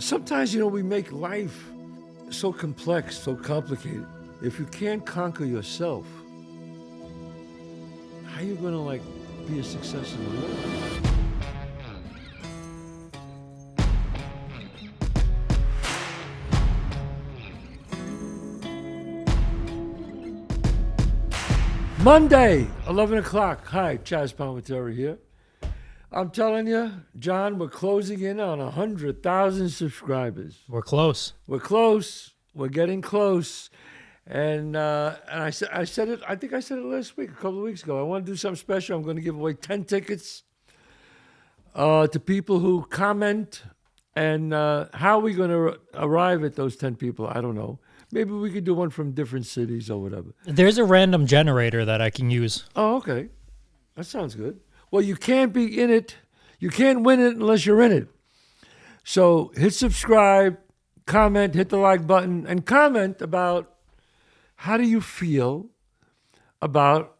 Sometimes, we make life so complex, so complicated. If you can't conquer yourself, how are you going to, be a success in the world? Monday, 11 o'clock. Hi, Chazz Palminteri here. I'm telling you, John, we're closing in on 100,000 subscribers. We're close. We're close. We're getting close. And I said it. I think I said it last week, a couple of weeks ago. I want to do something special. I'm going to give away 10 tickets to people who comment. And how are we going to arrive at those 10 people? I don't know. Maybe we could do one from different cities or whatever. There's a random generator that I can use. Oh, okay. That sounds good. Well, you can't be in it. You can't win it unless you're in it. So hit subscribe, comment, hit the like button, and comment about how do you feel about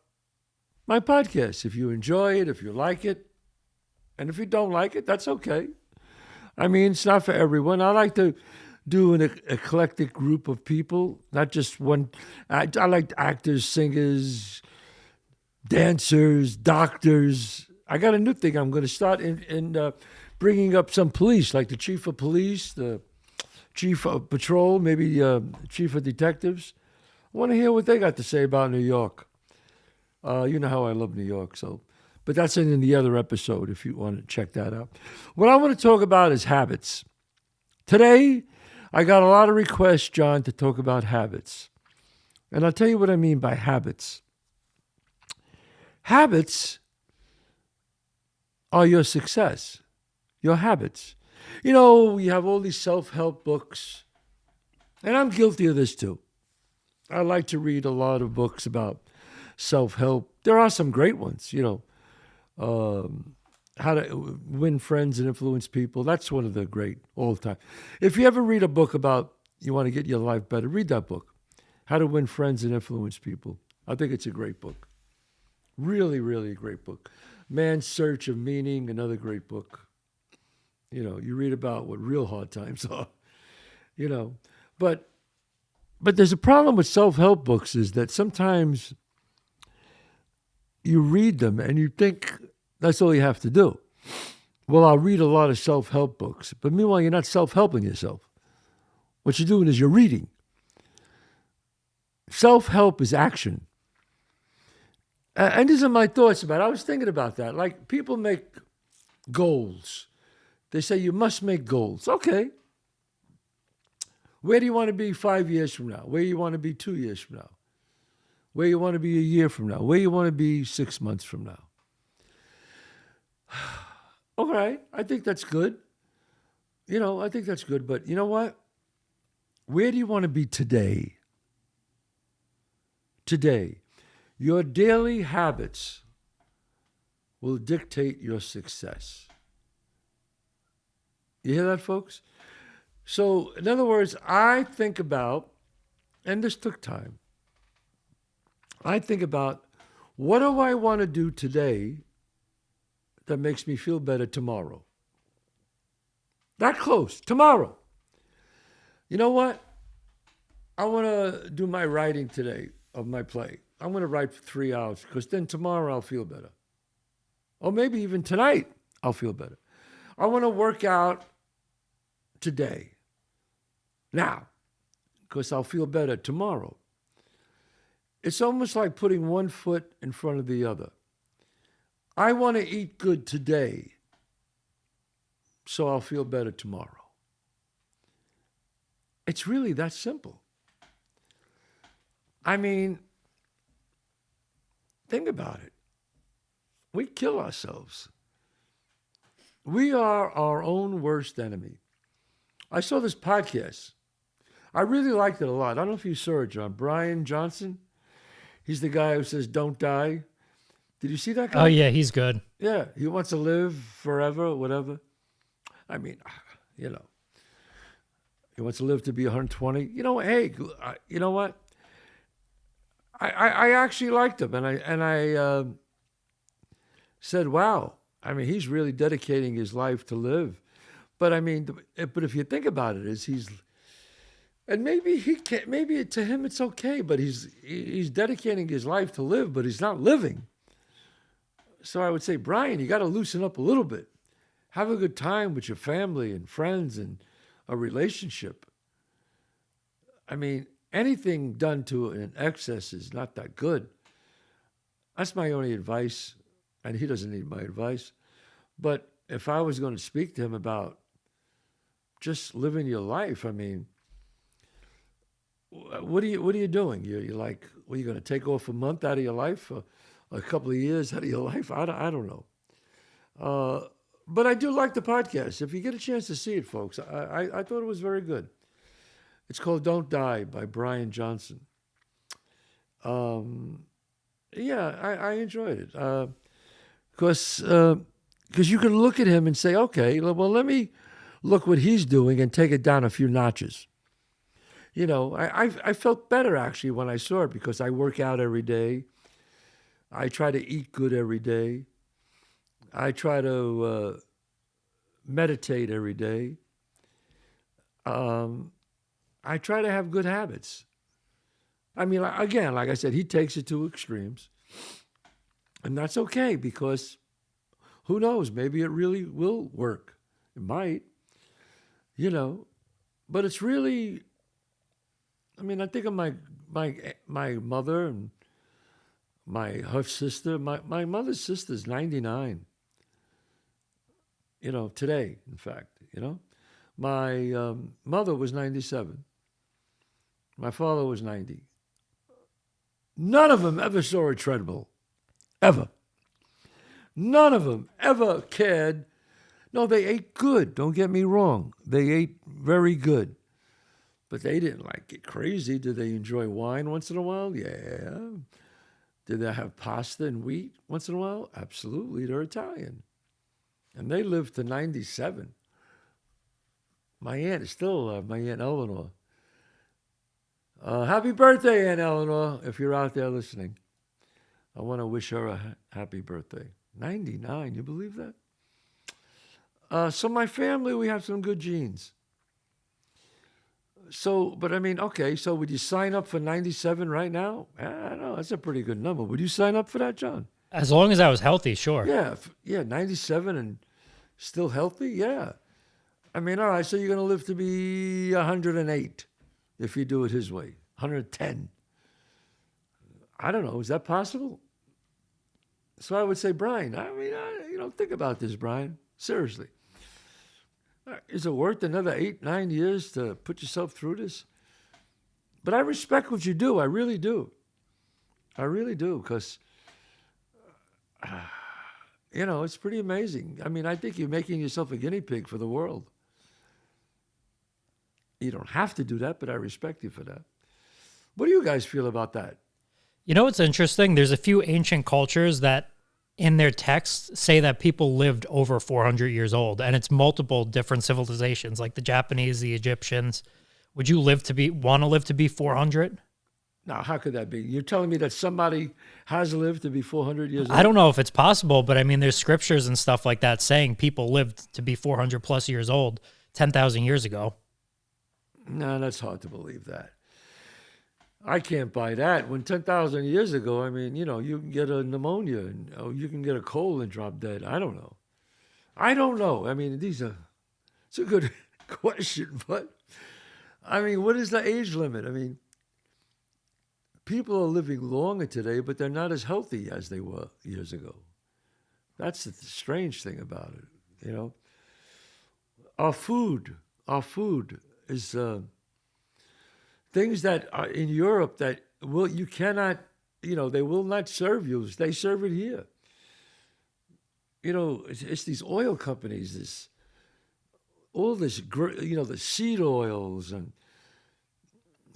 my podcast. If you enjoy it, if you like it, and if you don't like it, that's okay. I mean, it's not for everyone. I like to do an eclectic group of people, not just one. I like actors, singers, dancers, doctors. I got a new thing. I'm going to start in bringing up some police, like the chief of police, the chief of patrol, maybe chief of detectives. I want to hear what they got to say about New York. You know how I love New York, but that's in the other episode if you want to check that out. What I want to talk about is habits. Today, I got a lot of requests, John, to talk about habits. And I'll tell you what I mean by habits. Habits are your success, your habits. We have all these self-help books, and I'm guilty of this too. I like to read a lot of books about self-help. There are some great ones, how to win friends and influence people. That's one of the great all the time. If you ever read a book about you want to get your life better, read that book, How to Win Friends and Influence People. I think it's a great book. Really, really a great book. Man's Search of Meaning, another great book. You read about what real hard times are, But there's a problem with self-help books is that sometimes you read them and you think that's all you have to do. Well, I'll read a lot of self-help books, but meanwhile, you're not self-helping yourself. What you're doing is you're reading. Self-help is action. And these are my thoughts about it. I was thinking about that. Like, people make goals. They say you must make goals. Okay. Where do you want to be 5 years from now? Where do you want to be 2 years from now? Where you want to be a year from now? Where you want to be 6 months from now? All right. I think that's good. I think that's good. But you know what? Where do you want to be today? Today. Your daily habits will dictate your success. You hear that, folks? So, in other words, I think about, and this took time, I think about what do I want to do today that makes me feel better tomorrow? That close, tomorrow. You know what? I want to do my writing today of my play. I'm going to write for 3 hours because then tomorrow I'll feel better. Or maybe even tonight I'll feel better. I want to work out today, now, because I'll feel better tomorrow. It's almost like putting one foot in front of the other. I want to eat good today, so I'll feel better tomorrow. It's really that simple. I mean, think about it. We kill ourselves. We are our own worst enemy. I saw this podcast. I really liked it a lot. I don't know if you saw it, John. Brian Johnson. He's the guy who says, "Don't die." Did you see that guy? Oh, yeah, he's good. Yeah, he wants to live forever or whatever. I mean, he wants to live to be 120. Hey, you know what? I actually liked him, and I said, wow. I mean, he's really dedicating his life to live. But I mean, but if you think about it, and maybe he can't. Maybe to him it's okay, but he's dedicating his life to live, but he's not living. So I would say, Brian, you got to loosen up a little bit. Have a good time with your family and friends and a relationship. I mean, anything done to an excess is not that good. That's my only advice, and he doesn't need my advice. But if I was going to speak to him about just living your life, I mean, what are you doing? You're like, well, you're going to take off a month out of your life, a couple of years out of your life? I don't know. But I do like the podcast. If you get a chance to see it, folks, I thought it was very good. It's called Don't Die by Brian Johnson. Yeah, I enjoyed it. Because you can look at him and say, okay, well, let me look what he's doing and take it down a few notches. You know, I felt better actually when I saw it because I work out every day. I try to eat good every day. I try to meditate every day. I try to have good habits. I mean, again, like I said, he takes it to extremes. And that's okay because who knows? Maybe it really will work. It might, you know. But it's really, I mean, I think of my mother and her sister. My mother's sister's 99. You know, today, in fact, you know. My mother was 97. My father was 90. None of them ever saw a treadmill. Ever. None of them ever cared. No, they ate good. Don't get me wrong. They ate very good. But they didn't like get crazy. Did they enjoy wine once in a while? Yeah. Did they have pasta and wheat once in a while? Absolutely. They're Italian. And they lived to 97. My aunt is still my Aunt Eleanor. Happy birthday, Aunt Eleanor, if you're out there listening. I want to wish her a happy birthday. 99, you believe that? So my family, we have some good genes. So, but I mean, okay, so would you sign up for 97 right now? I don't know, that's a pretty good number. Would you sign up for that, John? As long as I was healthy, sure. Yeah, 97 and still healthy, yeah. I mean, all right, so you're going to live to be 108 if you do it his way, 110. I don't know, is that possible? So I would say, Brian, I mean, think about this, Brian, seriously. Is it worth another 8-9 years to put yourself through this? But I respect what you do, I really do. I really do, because, it's pretty amazing. I mean, I think you're making yourself a guinea pig for the world. You don't have to do that, but I respect you for that. What do you guys feel about that? You know what's interesting? There's a few ancient cultures that in their texts say that people lived over 400 years old, and it's multiple different civilizations, like the Japanese, the Egyptians. Would you want to live to be 400? Now, how could that be? You're telling me that somebody has lived to be 400 years old? I don't know if it's possible, but I mean, there's scriptures and stuff like that saying people lived to be 400 plus years old 10,000 years ago. No, that's hard to believe that. I can't buy that. When 10,000 years ago, I mean, you can get a pneumonia and you can get a cold and drop dead. I don't know. I mean, it's a good question, but I mean, what is the age limit? I mean, people are living longer today, but they're not as healthy as they were years ago. That's the strange thing about it, Our food is things that are in Europe that you cannot, they will not serve you. They serve it here. It's these oil companies, the seed oils and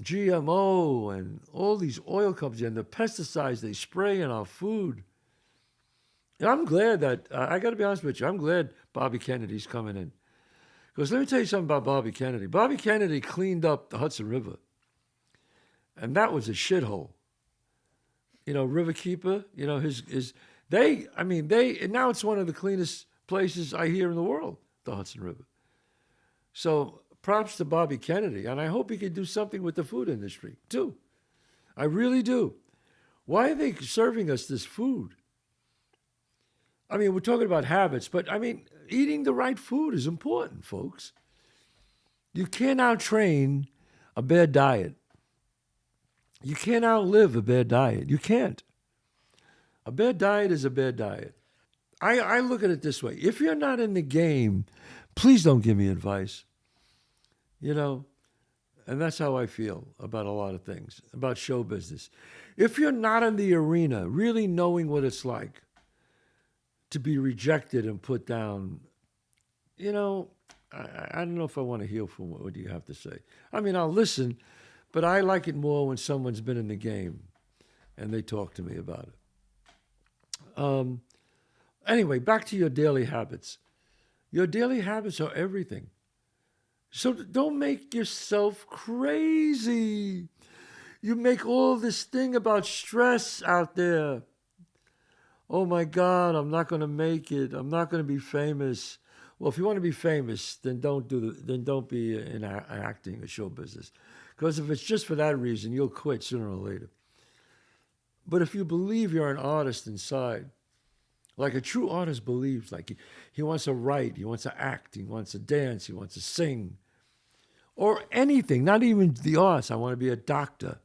GMO and all these oil companies and the pesticides they spray in our food. And I'm glad that, I got to be honest with you, I'm glad Bobby Kennedy's coming in. Because let me tell you something about Bobby Kennedy. Bobby Kennedy cleaned up the Hudson River. And that was a shithole. Riverkeeper, and now it's one of the cleanest places I hear in the world, the Hudson River. So props to Bobby Kennedy, and I hope he can do something with the food industry too. I really do. Why are they serving us this food? I mean, we're talking about habits, but I mean, eating the right food is important, folks. You can't out-train a bad diet. You can't outlive a bad diet. You can't. A bad diet is a bad diet. I look at it this way. If you're not in the game, please don't give me advice. You know, and that's how I feel about a lot of things, about show business. If you're not in the arena, really knowing what it's like to be rejected and put down, you know, I don't know if I want to hear from what you have to say. I mean, I'll listen, but I like it more when someone's been in the game and they talk to me about it. Anyway, back to your daily habits. Your daily habits are everything. So don't make yourself crazy. You make all this thing about stress out there. Oh my God, I'm not going to make it. I'm not going to be famous. Well, if you want to be famous, then don't be in acting or show business. Because if it's just for that reason, you'll quit sooner or later. But if you believe you're an artist inside, like a true artist believes, like he wants to write, he wants to act, he wants to dance, he wants to sing, or anything, not even the arts. I want to be a doctor.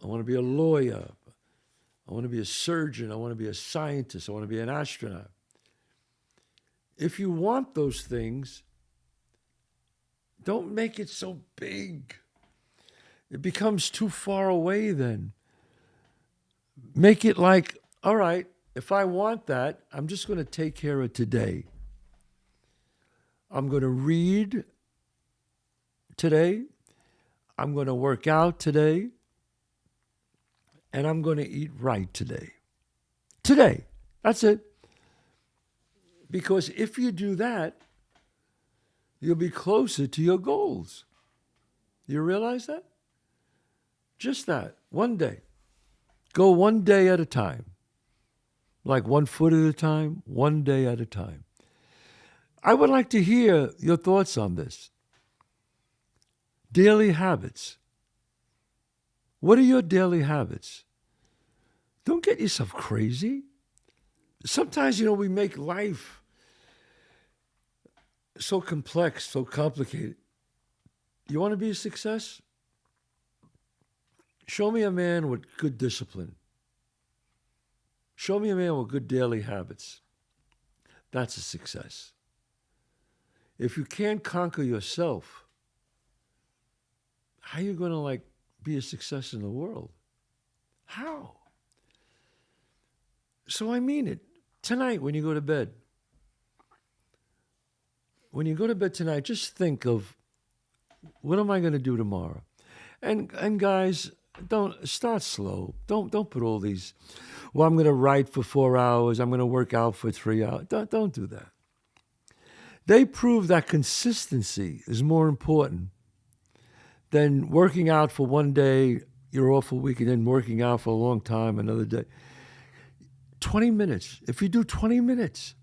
I want to be a lawyer. I want to be a surgeon. I want to be a scientist. I want to be an astronaut. If you want those things, don't make it so big. It becomes too far away then. Make it like, all right, if I want that, I'm just going to take care of today. I'm going to read today. I'm going to work out today. And I'm going to eat right today. Today. That's it. Because if you do that, you'll be closer to your goals. You realize that? Just that. One day. Go one day at a time. Like 1 foot at a time, one day at a time. I would like to hear your thoughts on this. Daily habits. What are your daily habits? Don't get yourself crazy. Sometimes, we make life so complex, so complicated. You want to be a success? Show me a man with good discipline. Show me a man with good daily habits. That's a success. If you can't conquer yourself, how are you going to be a success in the world? How? So I mean it. Tonight when you go to bed, tonight, just think of, what am I going to do tomorrow? And guys, don't start slow. Don't put all these, well, I'm going to write for 4 hours. I'm going to work out for 3 hours. Don't do that. They prove that consistency is more important than working out for one day, you're off a week, and then working out for a long time, another day. 20 minutes. If you do 20 minutes,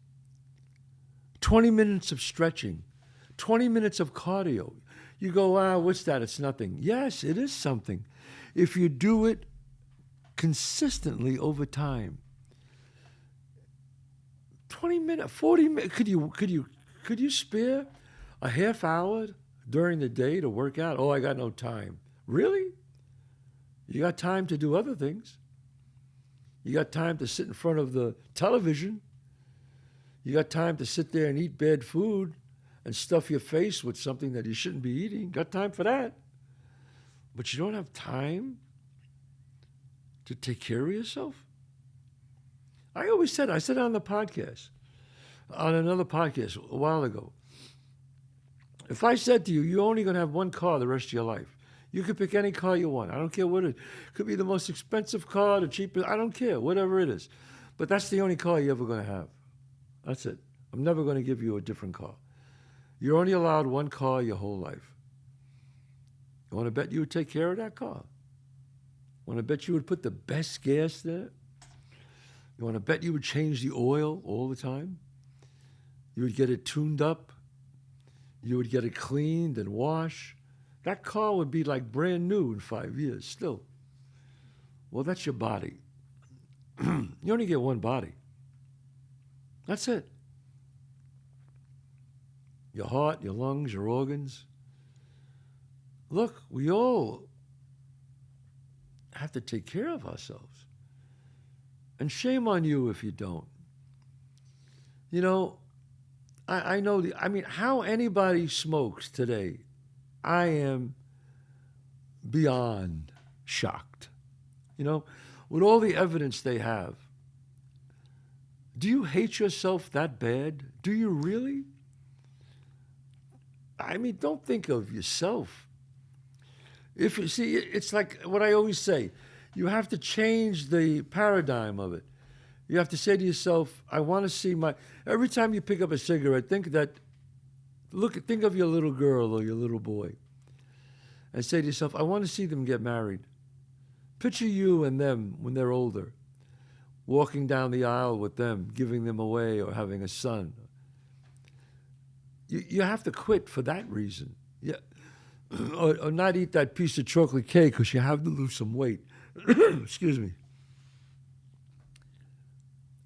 20 minutes of stretching, 20 minutes of cardio, you go, what's that? It's nothing. Yes, it is something. If you do it consistently over time. 20 minutes, 40 minutes. Could you spare a half hour during the day to work out? Oh, I got no time. Really? You got time to do other things. You got time to sit in front of the television. You got time to sit there and eat bad food and stuff your face with something that you shouldn't be eating. Got time for that. But you don't have time to take care of yourself? I said it on another podcast a while ago. If I said to you, you're only going to have one car the rest of your life, you could pick any car you want. I don't care what it could be, the most expensive car, the cheapest, I don't care, whatever it is. But that's the only car you're ever going to have. That's it. I'm never going to give you a different car. You're only allowed one car your whole life. You want to bet you would take care of that car? Want to bet you would put the best gas there? You want to bet you would change the oil all the time? You would get it tuned up? You would get it cleaned and washed. That car would be like brand new in 5 years still. Well, that's your body. You only get one body. That's it. Your heart, your lungs, your organs. Look, we all have to take care of ourselves. And shame on you if you don't. You know, I know, how anybody smokes today, I am beyond shocked. You know, with all the evidence they have. Do you hate yourself that bad? Do you really? I mean, don't think of yourself. If you see, it's like what I always say, you have to change the paradigm of it. You have to say to yourself, I want to see every time you pick up a cigarette, think of your little girl or your little boy and say to yourself, I want to see them get married. Picture you and them when they're older, walking down the aisle with them, giving them away or having a son. You have to quit for that reason. Yeah. Or not eat that piece of chocolate cake because you have to lose some weight. Excuse me.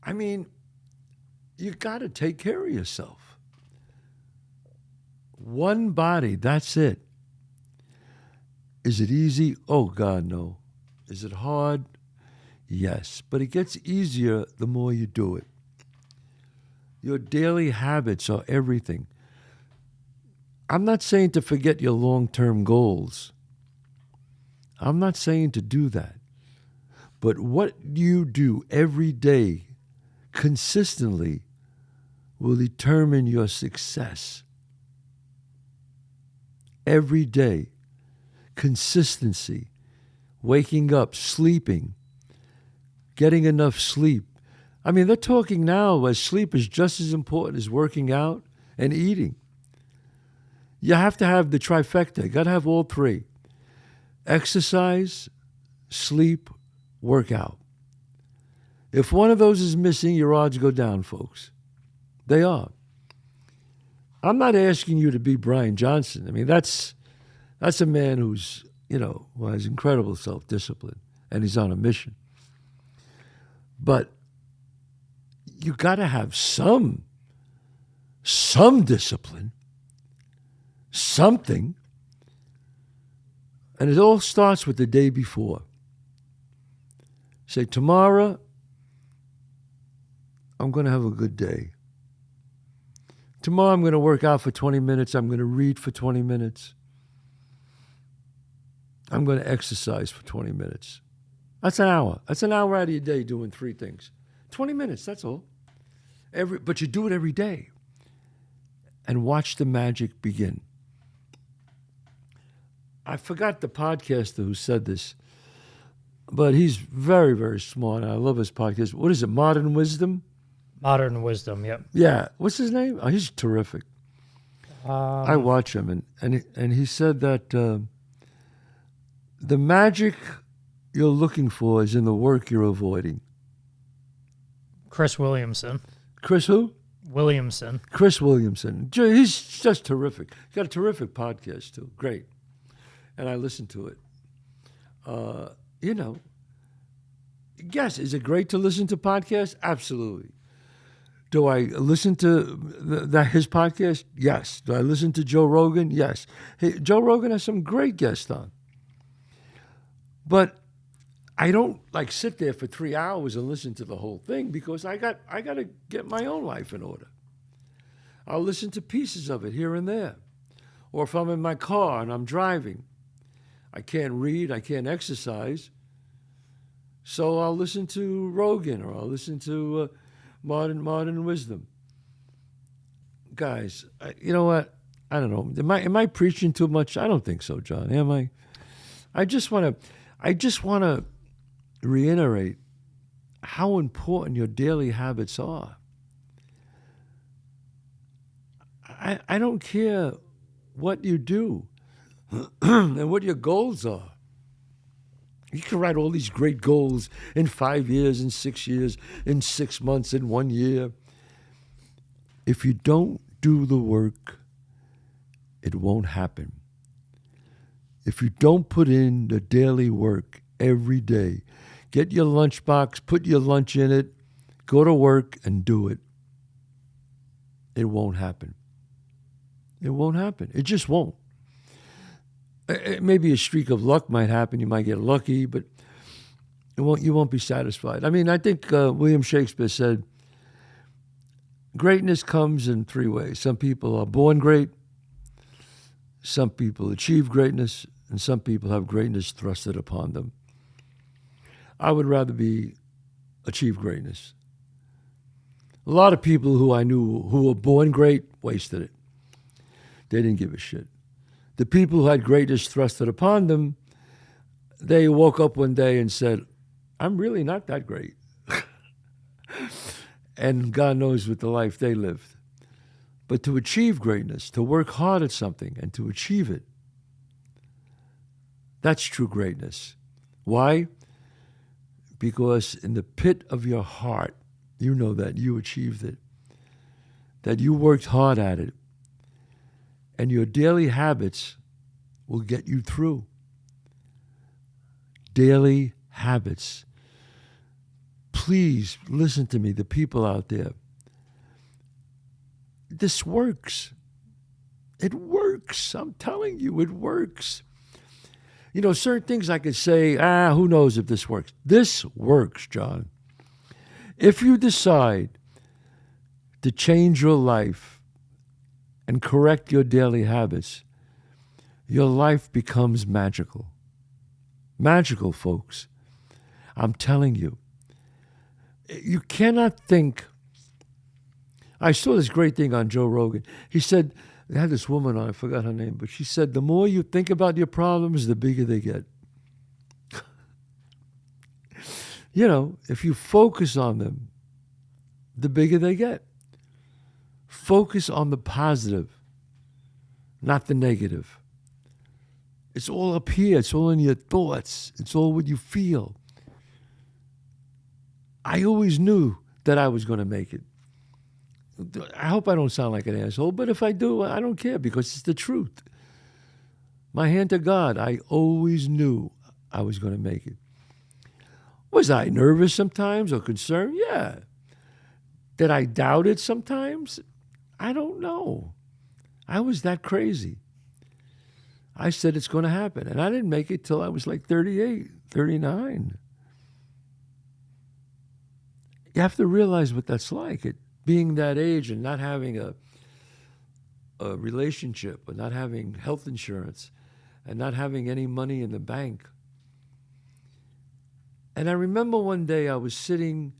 I mean, you got to take care of yourself. One body, that's it. Is it easy? Oh, God, no. Is it hard? Yes. But it gets easier the more you do it. Your daily habits are everything. I'm not saying to forget your long-term goals. I'm not saying to do that. But what you do every day consistently will determine your success. Every day, consistency, waking up, sleeping, getting enough sleep. I mean, they're talking now as sleep is just as important as working out and eating. You have to have the trifecta. You got to have all three. Exercise, sleep, workout. If one of those is missing, your odds go down, folks. They are. I'm not asking you to be Brian Johnson. I mean, that's a man who's, who has incredible self-discipline, and he's on a mission. But you got to have some discipline, something. And it all starts with the day before. Say, tomorrow, I'm going to have a good day. Tomorrow, I'm going to work out for 20 minutes. I'm going to read for 20 minutes. I'm going to exercise for 20 minutes. That's an hour. That's an hour out of your day doing three things. 20 minutes, that's all. But you do it every day. And watch the magic begin. I forgot the podcaster who said this, but he's very, very smart. And I love his podcast. What is it, Modern Wisdom? Modern Wisdom, yep. Yeah. What's his name? Oh, he's terrific. I watch him, and he said that the magic you're looking for is in the work you're avoiding. Chris Williamson. Chris who? Williamson. Chris Williamson. He's just terrific. He's got a terrific podcast, too. Great. And I listen to it. Yes, is it great to listen to podcasts? Absolutely. Do I listen to his podcast? Yes. Do I listen to Joe Rogan? Yes. Hey, Joe Rogan has some great guests on. But I don't sit there for 3 hours and listen to the whole thing because I got to get my own life in order. I'll listen to pieces of it here and there. Or if I'm in my car and I'm driving, I can't read, I can't exercise, so I'll listen to Rogan or I'll listen to Modern Wisdom. Guys, you know what? I don't know. Am I preaching too much? I don't think so, John. Am I? I just want to reiterate how important your daily habits are. I don't care what you do and what your goals are. You can write all these great goals in 5 years, in 6 years, in 6 months, in 1 year. If you don't do the work, it won't happen. If you don't put in the daily work every day, get your lunchbox, put your lunch in it, go to work and do it, it won't happen. It won't happen. It just won't. Maybe a streak of luck might happen. You might get lucky, but you won't be satisfied. I mean, I think William Shakespeare said, greatness comes in three ways. Some people are born great, some people achieve greatness, and some people have greatness thrusted upon them. I would rather achieve greatness. A lot of people who I knew who were born great wasted it. They didn't give a shit. The people who had greatness thrusted upon them, they woke up one day and said, I'm really not that great. And God knows what the life they lived. But to achieve greatness, to work hard at something and to achieve it, that's true greatness. Why? Because in the pit of your heart, you know that you achieved it, that you worked hard at it, and your daily habits will get you through. Daily habits. Please listen to me, the people out there. This works. It works. I'm telling you, it works. You know, certain things I could say, who knows if this works. This works, John. If you decide to change your life and correct your daily habits, your life becomes magical. Magical, folks. I'm telling you. You cannot think. I saw this great thing on Joe Rogan. He said, they had this woman on, I forgot her name, but she said, the more you think about your problems, the bigger they get. You know, if you focus on them, the bigger they get. Focus on the positive, not the negative. It's all up here. It's all in your thoughts. It's all what you feel. I always knew that I was going to make it. I hope I don't sound like an asshole, but if I do, I don't care because it's the truth. My hand to God, I always knew I was going to make it. Was I nervous sometimes or concerned? Yeah. Did I doubt it sometimes? I don't know. I was that crazy. I said it's going to happen, and I didn't make it till I was like 38, 39. You have to realize what that's like. Being that age and not having a relationship, or not having health insurance, and not having any money in the bank. And I remember one day I was in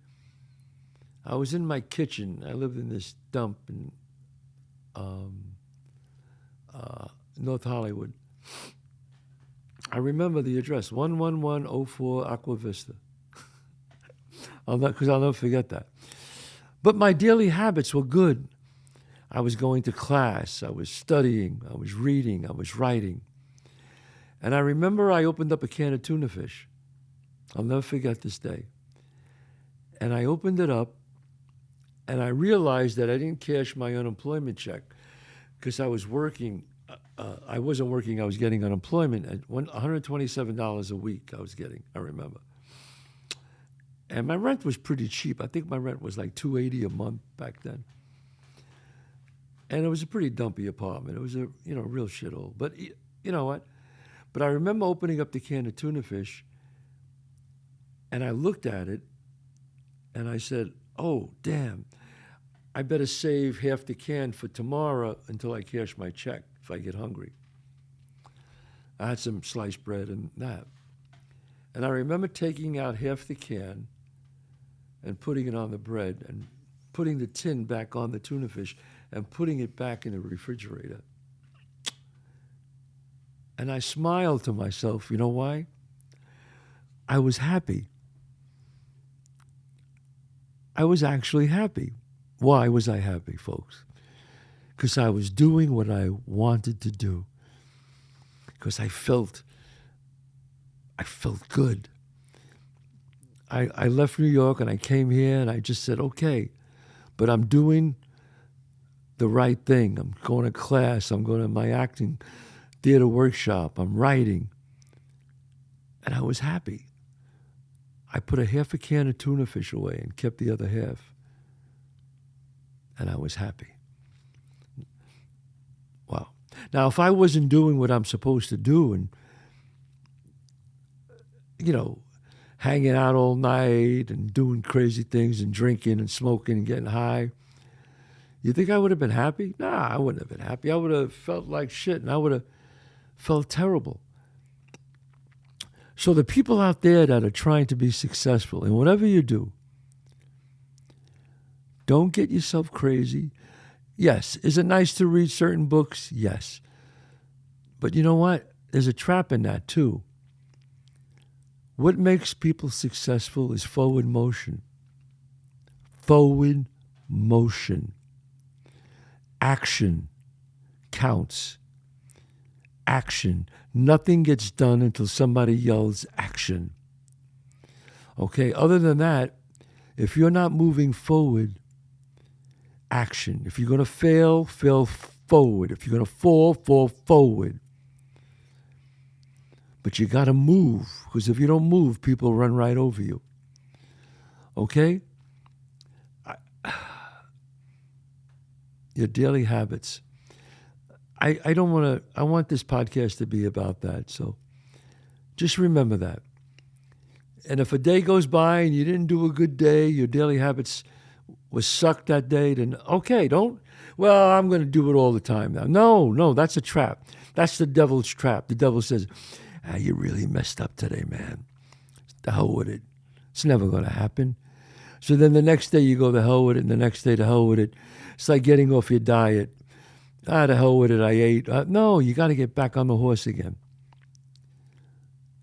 my kitchen. I lived in this dump in North Hollywood. I remember the address, 11104 Aqua Vista. Because I'll never forget that. But my daily habits were good. I was going to class. I was studying. I was reading. I was writing. And I remember I opened up a can of tuna fish. I'll never forget this day. And I opened it up, and I realized that I didn't cash my unemployment check because I was working. I wasn't working. I was getting unemployment at $127 a week I was getting, I remember. And my rent was pretty cheap. I think my rent was like $280 a month back then. And it was a pretty dumpy apartment. It was a real shithole. But you know what? But I remember opening up the can of tuna fish, and I looked at it, and I said, oh, damn, I better save half the can for tomorrow until I cash my check if I get hungry. I had some sliced bread and that. And I remember taking out half the can and putting it on the bread and putting the tin back on the tuna fish and putting it back in the refrigerator. And I smiled to myself. You know why? I was happy. I was actually happy. Why was I happy, folks? Because I was doing what I wanted to do. Because I felt good. I left New York and I came here and I just said, okay, but I'm doing the right thing. I'm going to class. I'm going to my acting theater workshop. I'm writing. And I was happy. I put a half a can of tuna fish away and kept the other half. And I was happy. Wow. Now, if I wasn't doing what I'm supposed to do and, hanging out all night and doing crazy things and drinking and smoking and getting high, you think I would have been happy? Nah, I wouldn't have been happy. I would have felt like shit and I would have felt terrible. So the people out there that are trying to be successful in whatever you do, don't get yourself crazy. Yes, is it nice to read certain books? Yes. But you know what? There's a trap in that too. What makes people successful is forward motion. Forward motion. Action counts. Action. Nothing gets done until somebody yells action. Okay, other than that, if you're not moving forward, action. If you're going to fail, fail forward. If you're going to fall, fall forward. But you got to move, because if you don't move, people run right over you. Okay? Your daily habits. I don't want to, I want this podcast to be about that. So just remember that. And if a day goes by and you didn't do a good day, your daily habits was sucked that day, then okay, I'm going to do it all the time now. No, that's a trap. That's the devil's trap. The devil says, you really messed up today, man. The hell with it. It's never going to happen. So then the next day you go, the hell with it, and the next day, the hell with it. It's like getting off your diet. The hell with it, I ate. No, you got to get back on the horse again.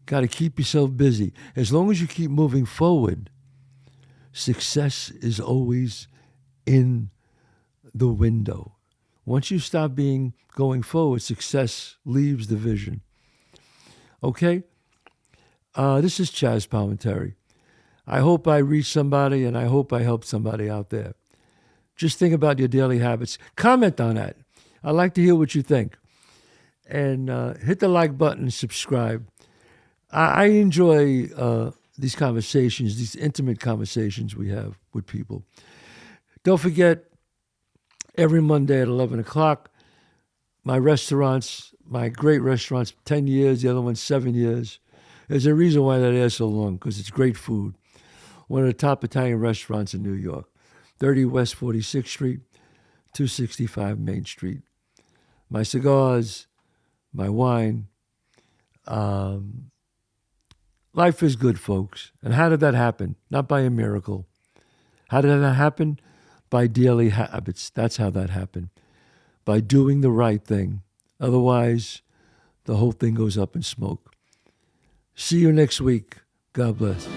Got to keep yourself busy. As long as you keep moving forward, success is always in the window. Once you stop going forward, success leaves the vision. Okay? This is Chazz Palminteri. I hope I reach somebody and I hope I help somebody out there. Just think about your daily habits. Comment on that. I'd like to hear what you think. And hit the like button and subscribe. I enjoy these conversations, these intimate conversations we have with people. Don't forget, every Monday at 11 o'clock, my restaurants, my great restaurants, 10 years, the other one 7 years. There's a reason why that is so long, because it's great food. One of the top Italian restaurants in New York. 30 West 46th Street, 265 Main Street. My cigars, my wine. Life is good, folks. And how did that happen? Not by a miracle. How did that happen? By daily habits. That's how that happened. By doing the right thing. Otherwise, the whole thing goes up in smoke. See you next week. God bless.